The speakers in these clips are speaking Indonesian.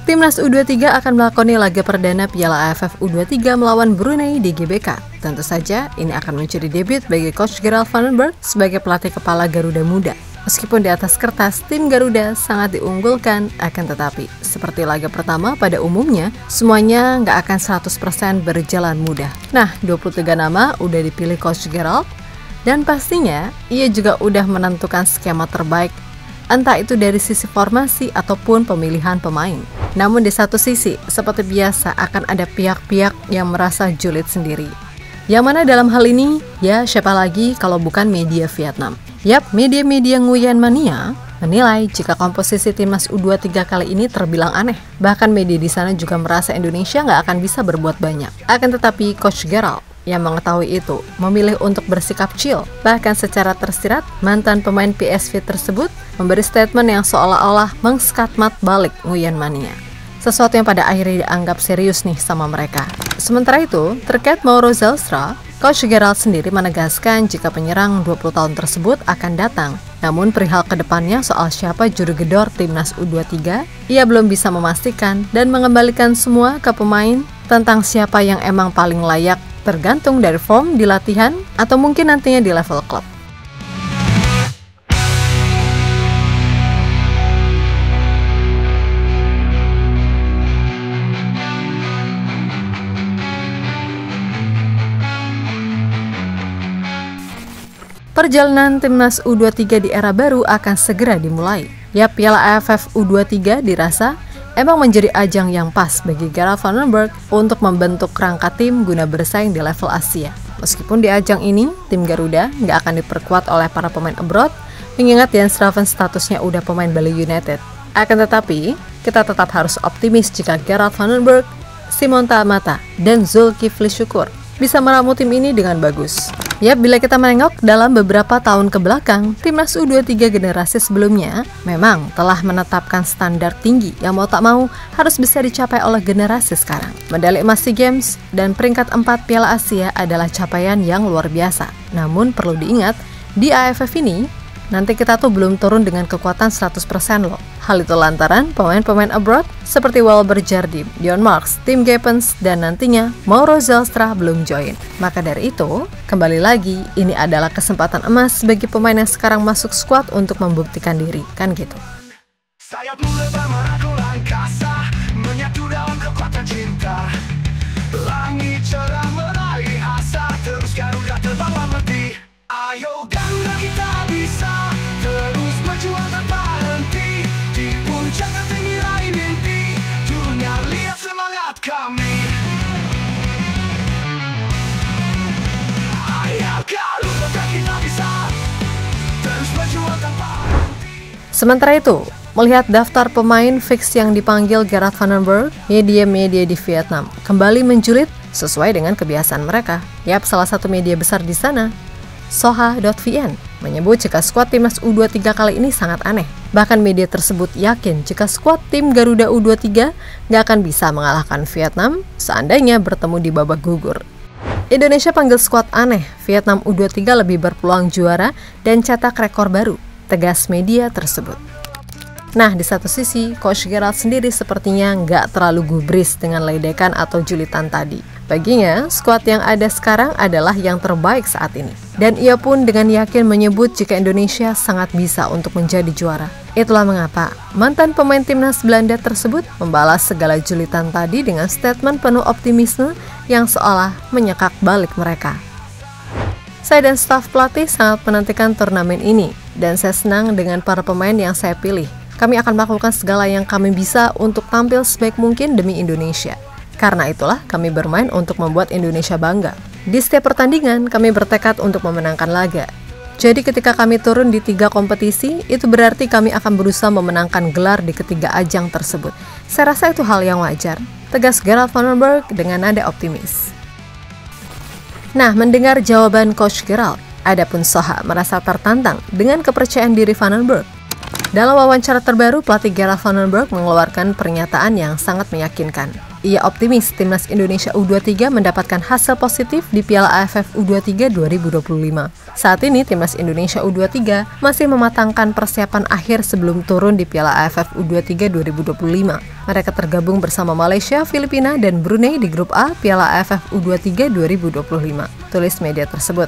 Timnas U23 akan melakoni laga perdana Piala AFF U23 melawan Brunei di GBK. Tentu saja ini akan menjadi debut bagi Coach Gerald van den Berg sebagai pelatih kepala Garuda Muda. Meskipun di atas kertas tim Garuda sangat diunggulkan, akan tetapi seperti laga pertama pada umumnya, semuanya nggak akan 100% berjalan mudah. Nah, 23 nama udah dipilih Coach Gerald, dan pastinya ia juga udah menentukan skema terbaik, entah itu dari sisi formasi ataupun pemilihan pemain. Namun di satu sisi, seperti biasa akan ada pihak-pihak yang merasa julid sendiri. Yang mana dalam hal ini, ya siapa lagi kalau bukan media Vietnam. Yap, media-media Nguyen Mania menilai jika komposisi timnas U23 kali ini terbilang aneh. Bahkan media di sana juga merasa Indonesia nggak akan bisa berbuat banyak. Akan tetapi Coach Gerald yang mengetahui itu memilih untuk bersikap chill. Bahkan secara tersirat, mantan pemain PSV tersebut memberi statement yang seolah-olah mengskatmat balik Nguyen Mania. Sesuatu yang pada akhirnya dianggap serius nih sama mereka. Sementara itu, terkait Mauro Zelstra, Coach Gerald sendiri menegaskan jika penyerang 20 tahun tersebut akan datang. Namun perihal kedepannya soal siapa juru gedor timnas U23, ia belum bisa memastikan dan mengembalikan semua ke pemain tentang siapa yang emang paling layak, tergantung dari form di latihan atau mungkin nantinya di level klub. Perjalanan timnas U23 di era baru akan segera dimulai. Ya, Piala AFF U23 dirasa emang menjadi ajang yang pas bagi Gerald van den Berg untuk membentuk kerangka tim guna bersaing di level Asia. Meskipun di ajang ini, tim Garuda nggak akan diperkuat oleh para pemain abroad, mengingat Jens Schraven statusnya udah pemain Bali United. Akan tetapi, kita tetap harus optimis jika Gerald van den Berg, Simon Tamata, dan Zulkifli Syukur bisa meramu tim ini dengan bagus. Ya, bila kita menengok dalam beberapa tahun ke belakang, timnas U23 generasi sebelumnya memang telah menetapkan standar tinggi yang mau tak mau harus bisa dicapai oleh generasi sekarang. Medali emas SEA Games dan peringkat 4 Piala Asia adalah capaian yang luar biasa. Namun perlu diingat, di AFF ini nanti kita tuh belum turun dengan kekuatan 100% loh. Hal itu lantaran pemain-pemain abroad seperti Walber Jardim, Dion Marks, Tim Geppens, dan nantinya Mauro Zelstra belum join. Maka dari itu, kembali lagi, ini adalah kesempatan emas bagi pemain yang sekarang masuk skuad untuk membuktikan diri, kan gitu. Sayap melebar merangkul angkasa, menyatu dalam kekuatan cinta. Langit cerah meraih asa, terus Garuda terbang berhenti. Ayo Garuda kita bisa terus berjuang tanpa henti. Di puncak tinggi raih mimpi, dunia lihat semangat kami. Ayo Garuda kita bisa terus berjuang tanpa henti. Sementara itu, melihat daftar pemain fix yang dipanggil Gerald van den Berg, media-media di Vietnam kembali menjulit sesuai dengan kebiasaan mereka. Yap, salah satu media besar di sana, Soha.vn, menyebut jika skuad timnas U23 kali ini sangat aneh. Bahkan media tersebut yakin jika skuad tim Garuda U23 nggak akan bisa mengalahkan Vietnam seandainya bertemu di babak gugur. Indonesia panggil skuad aneh, Vietnam U23 lebih berpeluang juara dan cetak rekor baru, tegas media tersebut. Nah, di satu sisi, Coach Gerald sendiri sepertinya nggak terlalu gubris dengan ledekan atau julitan tadi. Baginya, skuad yang ada sekarang adalah yang terbaik saat ini. Dan ia pun dengan yakin menyebut jika Indonesia sangat bisa untuk menjadi juara. Itulah mengapa mantan pemain timnas Belanda tersebut membalas segala julitan tadi dengan statement penuh optimisme yang seolah menyekak balik mereka. Saya dan staf pelatih sangat menantikan turnamen ini, dan saya senang dengan para pemain yang saya pilih. Kami akan melakukan segala yang kami bisa untuk tampil sebaik mungkin demi Indonesia. Karena itulah kami bermain untuk membuat Indonesia bangga. Di setiap pertandingan, kami bertekad untuk memenangkan laga. Jadi ketika kami turun di 3 kompetisi, itu berarti kami akan berusaha memenangkan gelar di ketiga ajang tersebut. Saya rasa itu hal yang wajar, tegas Gerald van den Berg dengan nada optimis. Nah, mendengar jawaban Coach Gerald, adapun Soha merasa tertantang dengan kepercayaan diri van den Berg. Dalam wawancara terbaru, pelatih Gerald van den Berg mengeluarkan pernyataan yang sangat meyakinkan. Ia optimis timnas Indonesia U23 mendapatkan hasil positif di Piala AFF U23 2025. Saat ini timnas Indonesia U23 masih mematangkan persiapan akhir sebelum turun di Piala AFF U23 2025. Mereka tergabung bersama Malaysia, Filipina, dan Brunei di grup A Piala AFF U23 2025, tulis media tersebut.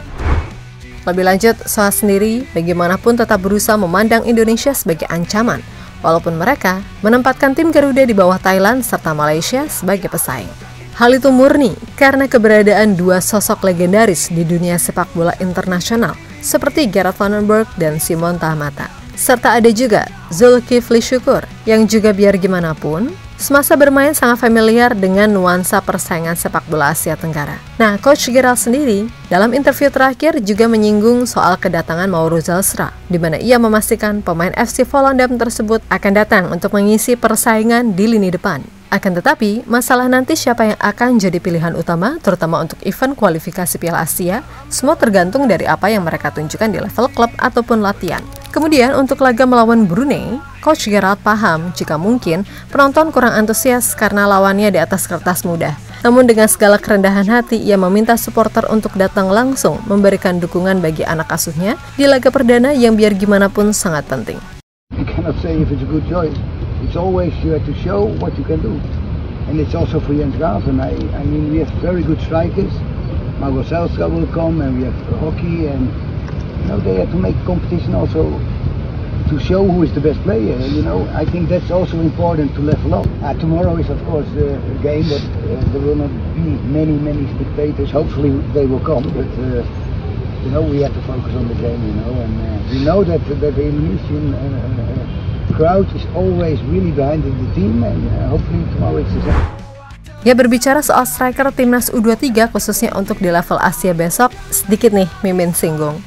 Lebih lanjut, Soa sendiri bagaimanapun tetap berusaha memandang Indonesia sebagai ancaman, walaupun mereka menempatkan tim Garuda di bawah Thailand serta Malaysia sebagai pesaing. Hal itu murni karena keberadaan dua sosok legendaris di dunia sepak bola internasional seperti Gerard van den Berg dan Simon Tahmata. Serta ada juga Zulkifli Syukur yang juga biar gimana pun semasa bermain sangat familiar dengan nuansa persaingan sepak bola Asia Tenggara. Nah, Coach Gerald sendiri dalam interview terakhir juga menyinggung soal kedatangan Mauro Zalstra, di mana ia memastikan pemain FC Volendam tersebut akan datang untuk mengisi persaingan di lini depan. Akan tetapi, masalah nanti siapa yang akan jadi pilihan utama, terutama untuk event kualifikasi Piala Asia, semua tergantung dari apa yang mereka tunjukkan di level klub ataupun latihan. Kemudian untuk laga melawan Brunei, Coach Gerald paham jika mungkin penonton kurang antusias karena lawannya di atas kertas mudah. Namun dengan segala kerendahan hati, ia meminta supporter untuk datang langsung memberikan dukungan bagi anak asuhnya di laga perdana yang biar gimana pun sangat penting. It's always you have to show what you can do, and it's also for Jens Graven. I mean, we have very good strikers. Mauro Zalstra will come, and we have hockey, and they have to make competition also to show who is the best player. I think that's also important to level up. Tomorrow is of course a game, but there will not be many spectators. Hopefully they will come, but we have to focus on the game. And we know that the Indonesian crowd is always really behind the team, and hopefully tomorrow it's the same. Ya, berbicara soal striker timnas U23 khususnya untuk di level Asia besok, sedikit nih Mimin singgung.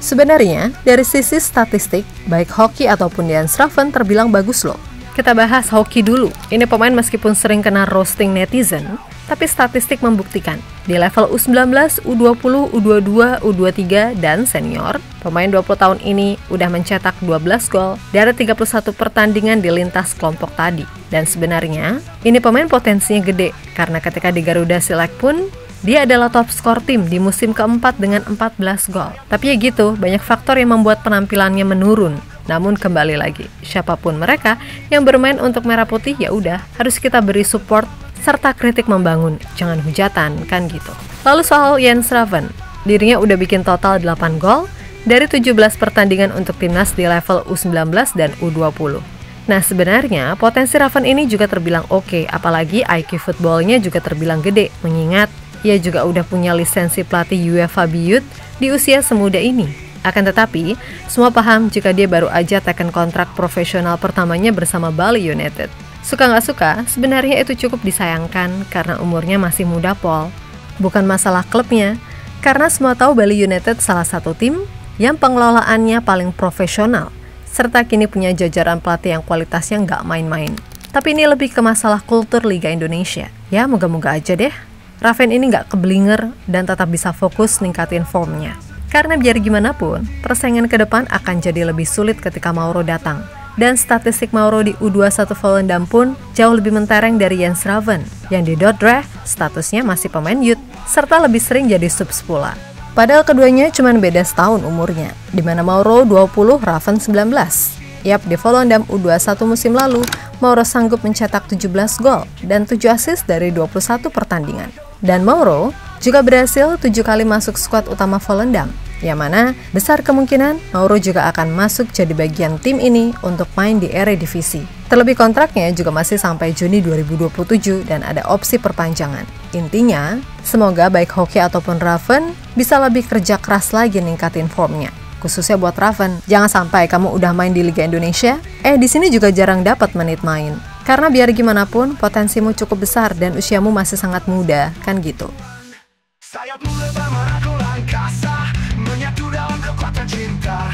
Sebenarnya dari sisi statistik, baik hoki ataupun Jens Graven terbilang bagus loh. Kita bahas hoki dulu. Ini pemain meskipun sering kena roasting netizen, tapi statistik membuktikan di level U19, U20, U22, U23, dan senior, pemain 20 tahun ini udah mencetak 12 gol dari 31 pertandingan di lintas kelompok tadi. Dan sebenarnya, ini pemain potensinya gede, karena ketika di Garuda Select pun, dia adalah top skor tim di musim keempat dengan 14 gol. Tapi ya gitu, banyak faktor yang membuat penampilannya menurun. Namun kembali lagi, siapapun mereka yang bermain untuk Merah Putih ya udah harus kita beri support serta kritik membangun, jangan hujatan, kan gitu. Lalu soal Jens Graven, dirinya udah bikin total 8 gol dari 17 pertandingan untuk timnas di level U19 dan U20. Nah sebenarnya potensi Graven ini juga terbilang oke, apalagi IQ footballnya juga terbilang gede, mengingat ia juga udah punya lisensi pelatih UEFA B-Youth di usia semuda ini. Akan tetapi, semua paham jika dia baru aja teken kontrak profesional pertamanya bersama Bali United. Suka nggak suka, sebenarnya itu cukup disayangkan karena umurnya masih muda, Paul. Bukan masalah klubnya, karena semua tahu Bali United salah satu tim yang pengelolaannya paling profesional, serta kini punya jajaran pelatih yang kualitasnya nggak main-main. Tapi ini lebih ke masalah kultur Liga Indonesia. Ya, moga-moga aja deh, Graven ini nggak keblinger dan tetap bisa fokus ningkatin formnya. Karena biar gimana pun, persaingan ke depan akan jadi lebih sulit ketika Mauro datang. Dan statistik Mauro di U21 Volendam pun jauh lebih mentereng dari Jens Graven, yang di Dordrecht statusnya masih pemain youth, serta lebih sering jadi sub-spula. Padahal keduanya cuma beda setahun umurnya, di mana Mauro 20, Graven 19. Yap, di Volendam U21 musim lalu, Mauro sanggup mencetak 17 gol dan 7 assist dari 21 pertandingan. Dan Mauro juga berhasil 7 kali masuk skuad utama Volendam, yang mana besar kemungkinan Mauro juga akan masuk jadi bagian tim ini untuk main di Eredivisie. Terlebih kontraknya juga masih sampai Juni 2027 dan ada opsi perpanjangan. Intinya, semoga baik hoki ataupun Graven bisa lebih kerja keras lagi ningkatin formnya. Khususnya buat Graven, jangan sampai kamu udah main di Liga Indonesia, di sini juga jarang dapat menit main. Karena biar gimana pun, potensimu cukup besar dan usiamu masih sangat muda, kan gitu. Sayapmu lebar merangkul angkasa, menyatu dalam kekuatan cinta.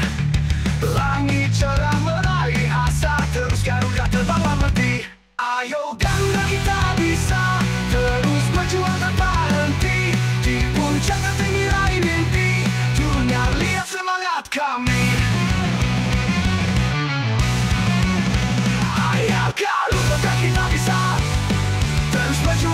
Langit cerah meraih asa, terus Garuda terbang berhenti. Ayo Garuda kita bisa terus berjuang tanpa henti. Di puncak tertinggi raih mimpi, dunia lihat semangat kami. Ayo Garuda kita bisa terus berjuang.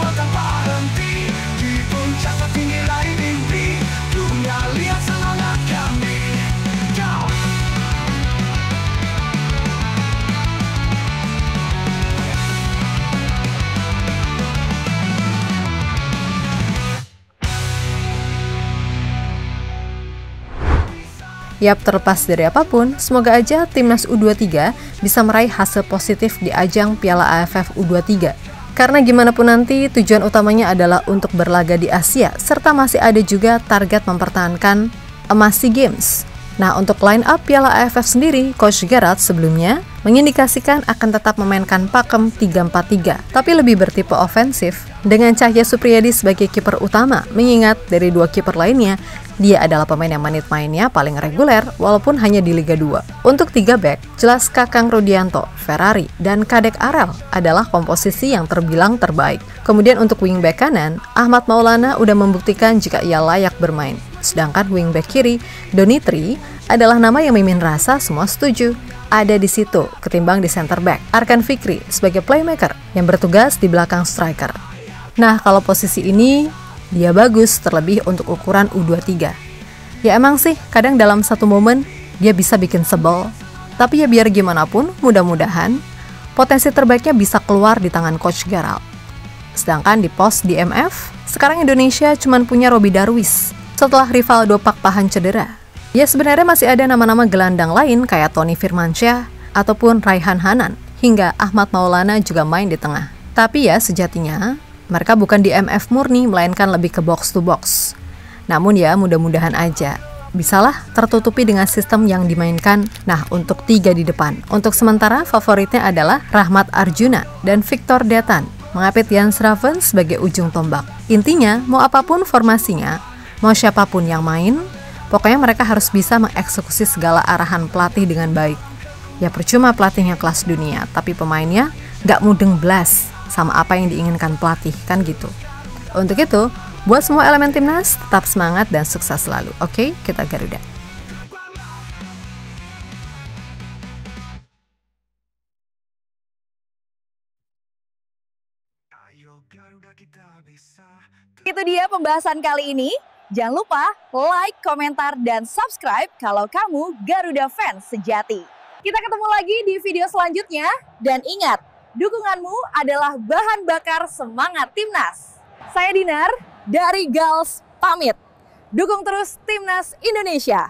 Yap, terlepas dari apapun, semoga aja Timnas U23 bisa meraih hasil positif di ajang Piala AFF U23. Karena gimana pun nanti, tujuan utamanya adalah untuk berlaga di Asia, serta masih ada juga target mempertahankan emas SEA Games. Nah, untuk line up Piala AFF sendiri, Coach Gerrard sebelumnya mengindikasikan akan tetap memainkan pakem 3-4-3, tapi lebih bertipe ofensif, dengan Cahya Supriyadi sebagai kiper utama, mengingat dari dua kiper lainnya, dia adalah pemain yang menit mainnya paling reguler, walaupun hanya di Liga 2. Untuk 3 back, jelas Kakang Rudianto, Ferrari, dan Kadek Arel adalah komposisi yang terbilang terbaik. Kemudian untuk wingback kanan, Ahmad Maulana udah membuktikan jika ia layak bermain. Sedangkan wingback kiri, Donitri, adalah nama yang mimin rasa semua setuju ada di situ ketimbang di center back. Arkan Fikri sebagai playmaker yang bertugas di belakang striker. Nah, kalau posisi ini dia bagus terlebih untuk ukuran U23. Ya emang sih, kadang dalam satu momen dia bisa bikin sebel. Tapi ya biar gimana pun, mudah-mudahan potensi terbaiknya bisa keluar di tangan Coach Gerrard. Sedangkan di pos DMF, sekarang Indonesia cuma punya Robby Darwis setelah Rivaldo Pakpahan cedera. Ya sebenarnya masih ada nama-nama gelandang lain kayak Tony Firmansyah ataupun Raihan Hanan, hingga Ahmad Maulana juga main di tengah. Tapi ya sejatinya mereka bukan DMF murni, melainkan lebih ke box to box. Namun ya mudah-mudahan aja bisalah tertutupi dengan sistem yang dimainkan. Nah, untuk 3 di depan, untuk sementara favoritnya adalah Rahmat Arjuna dan Victor Detan, mengapit Jan Schraven sebagai ujung tombak. Intinya, mau apapun formasinya, mau siapapun yang main, pokoknya mereka harus bisa mengeksekusi segala arahan pelatih dengan baik. Ya percuma pelatihnya kelas dunia, tapi pemainnya gak mudeng blas sama apa yang diinginkan pelatih, kan gitu. Untuk itu, buat semua elemen timnas, tetap semangat dan sukses selalu. Oke, kita Garuda. Itu dia pembahasan kali ini. Jangan lupa like, komentar, dan subscribe kalau kamu Garuda fans sejati. Kita ketemu lagi di video selanjutnya. Dan ingat, dukunganmu adalah bahan bakar semangat timnas. Saya Dinar dari Gals pamit. Dukung terus timnas Indonesia.